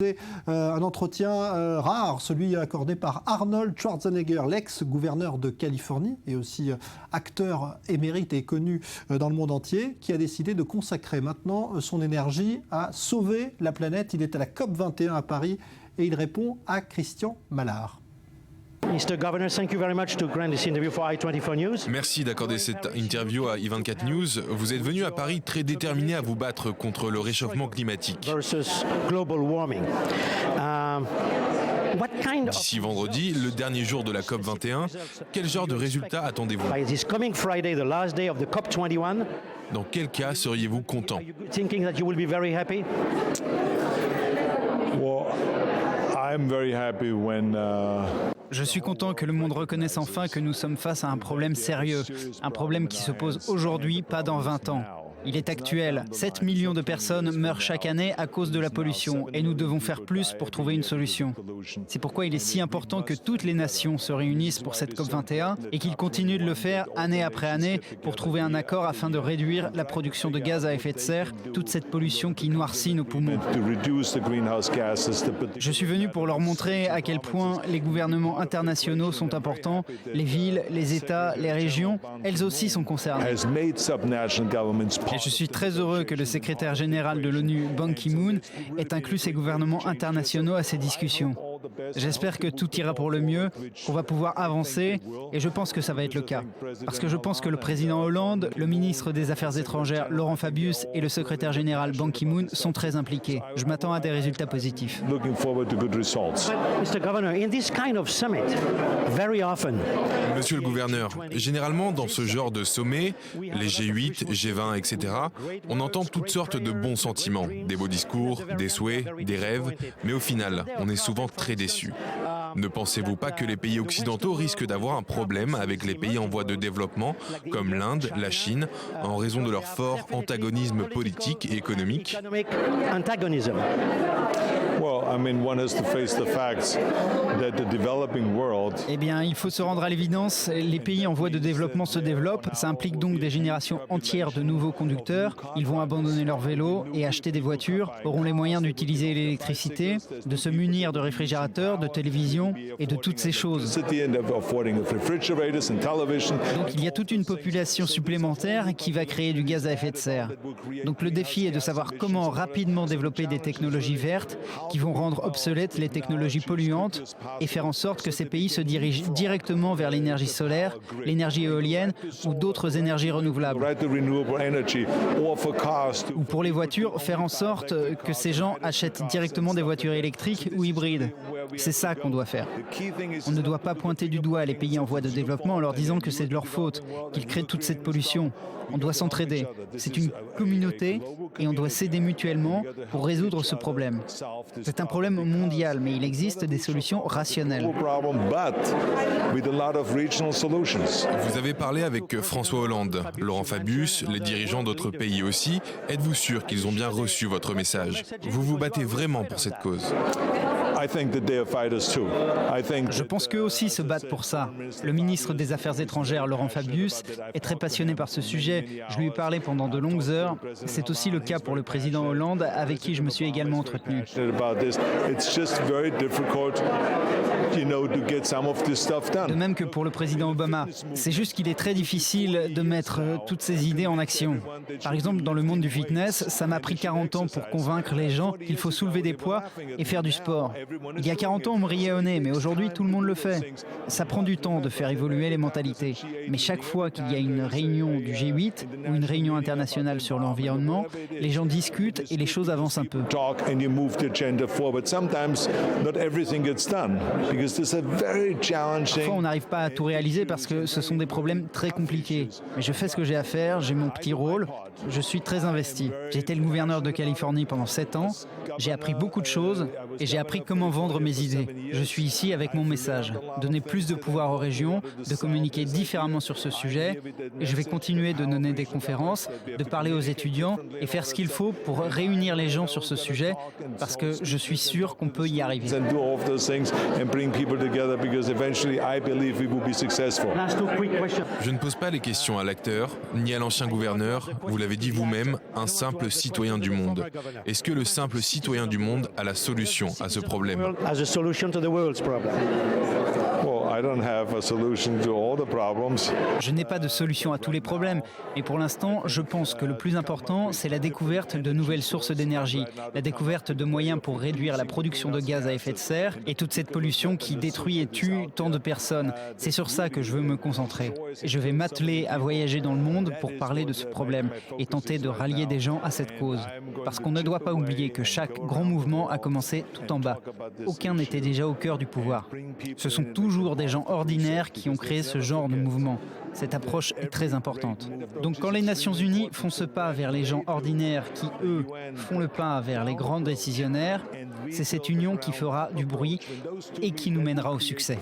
Un entretien rare, celui accordé par Arnold Schwarzenegger, l'ex-gouverneur de Californie et aussi acteur émérite et connu dans le monde entier, qui a décidé de consacrer maintenant son énergie à sauver la planète. Il est à la COP21 à Paris et il répond à Christian Mallard. Mr. Governor, thank you very much to grant this interview for i24 News. Merci d'accorder cette interview à i24 News. Vous êtes venu à Paris très déterminé à vous battre contre le réchauffement climatique. Versus global warming. D'ici vendredi, le dernier jour de la COP21, quel genre de résultats attendez-vous? By this coming Friday, the last day of the COP21. Dans quel cas seriez-vous content? Thinking that you will be very happy? Well, I'm very happy when Je suis content que le monde reconnaisse enfin que nous sommes face à un problème sérieux, un problème qui se pose aujourd'hui, pas dans 20 ans. Il est actuel. 7 millions de personnes meurent chaque année à cause de la pollution et nous devons faire plus pour trouver une solution. C'est pourquoi il est si important que toutes les nations se réunissent pour cette COP21 et qu'ils continuent de le faire année après année pour trouver un accord afin de réduire la production de gaz à effet de serre, toute cette pollution qui noircit nos poumons. Je suis venu pour leur montrer à quel point les gouvernements internationaux sont importants, les villes, les États, les régions, elles aussi sont concernées. Et je suis très heureux que le secrétaire général de l'ONU, Ban Ki-moon, ait inclus ces gouvernements internationaux à ces discussions. J'espère que tout ira pour le mieux, qu'on va pouvoir avancer, et je pense que ça va être le cas. Parce que je pense que le président Hollande, le ministre des Affaires étrangères, Laurent Fabius, et le secrétaire général Ban Ki-moon sont très impliqués. Je m'attends à des résultats positifs. Mr. Governor, in this kind of summit, very often. Monsieur le gouverneur, généralement dans ce genre de sommet, les G8, G20, etc., on entend toutes sortes de bons sentiments, des beaux discours, des souhaits, des rêves, mais au final, on est souvent très déçus. Ne pensez-vous pas que les pays occidentaux risquent d'avoir un problème avec les pays en voie de développement, comme l'Inde, la Chine, en raison de leur fort antagonisme politique et économique? Eh bien, il faut se rendre à l'évidence, les pays en voie de développement se développent, ça implique donc des générations entières de nouveaux conducteurs, ils vont abandonner leur vélo et acheter des voitures, auront les moyens d'utiliser l'électricité, de se munir de réfrigérateurs, de télévisions et de toutes ces choses. Donc il y a toute une population supplémentaire qui va créer du gaz à effet de serre. Donc le défi est de savoir comment rapidement développer des technologies vertes qui vont rendre obsolètes les technologies polluantes et faire en sorte que ces pays se dirigent directement vers l'énergie solaire, l'énergie éolienne ou d'autres énergies renouvelables. Ou pour les voitures, faire en sorte que ces gens achètent directement des voitures électriques ou hybrides. C'est ça qu'on doit faire. On ne doit pas pointer du doigt les pays en voie de développement en leur disant que c'est de leur faute, qu'ils créent toute cette pollution. On doit s'entraider. C'est une communauté et on doit s'aider mutuellement pour résoudre ce problème. C'est un problème mondial, mais il existe des solutions rationnelles. Vous avez parlé avec François Hollande, Laurent Fabius, les dirigeants d'autres pays aussi. Êtes-vous sûr qu'ils ont bien reçu votre message? Vous vous battez vraiment pour cette cause? Je pense qu'eux aussi se battent pour ça. Le ministre des Affaires étrangères, Laurent Fabius, est très passionné par ce sujet. Je lui ai parlé pendant de longues heures. C'est aussi le cas pour le président Hollande, avec qui je me suis également entretenu. De même que pour le président Obama. C'est juste qu'il est très difficile de mettre toutes ces idées en action. Par exemple, dans le monde du fitness, ça m'a pris 40 ans pour convaincre les gens qu'il faut soulever des poids et faire du sport. Il y a 40 ans, on me riait au nez, mais aujourd'hui, tout le monde le fait. Ça prend du temps de faire évoluer les mentalités. Mais chaque fois qu'il y a une réunion du G8 ou une réunion internationale sur l'environnement, les gens discutent et les choses avancent un peu. Parfois, on n'arrive pas à tout réaliser parce que ce sont des problèmes très compliqués. Mais je fais ce que j'ai à faire, j'ai mon petit rôle, je suis très investi. J'ai été le gouverneur de Californie pendant 7 ans, j'ai appris beaucoup de choses et j'ai appris comment comment vendre mes idées. Je suis ici avec mon message, donner plus de pouvoir aux régions, de communiquer différemment sur ce sujet. Et je vais continuer de donner des conférences, de parler aux étudiants et faire ce qu'il faut pour réunir les gens sur ce sujet, parce que je suis sûr qu'on peut y arriver. Je ne pose pas les questions à l'acteur, ni à l'ancien gouverneur, vous l'avez dit vous-même, un simple citoyen du monde. Est-ce que le simple citoyen du monde a la solution à ce problème? Je n'ai pas de solution à tous les problèmes, mais pour l'instant, je pense que le plus important, c'est la découverte de nouvelles sources d'énergie, la découverte de moyens pour réduire la production de gaz à effet de serre et toute cette pollution qui détruit et tue tant de personnes. C'est sur ça que je veux me concentrer. Et je vais m'atteler à voyager dans le monde pour parler de ce problème et tenter de rallier des gens à cette cause. Parce qu'on ne doit pas oublier que chaque grand mouvement a commencé tout en bas. Aucun n'était déjà au cœur du pouvoir. Ce sont toujours des gens ordinaires qui ont créé ce genre de mouvement. Cette approche est très importante. Donc quand les Nations Unies font ce pas vers les gens ordinaires qui, eux, font le pas vers les grands décisionnaires, c'est cette union qui fera du bruit et qui nous mènera au succès.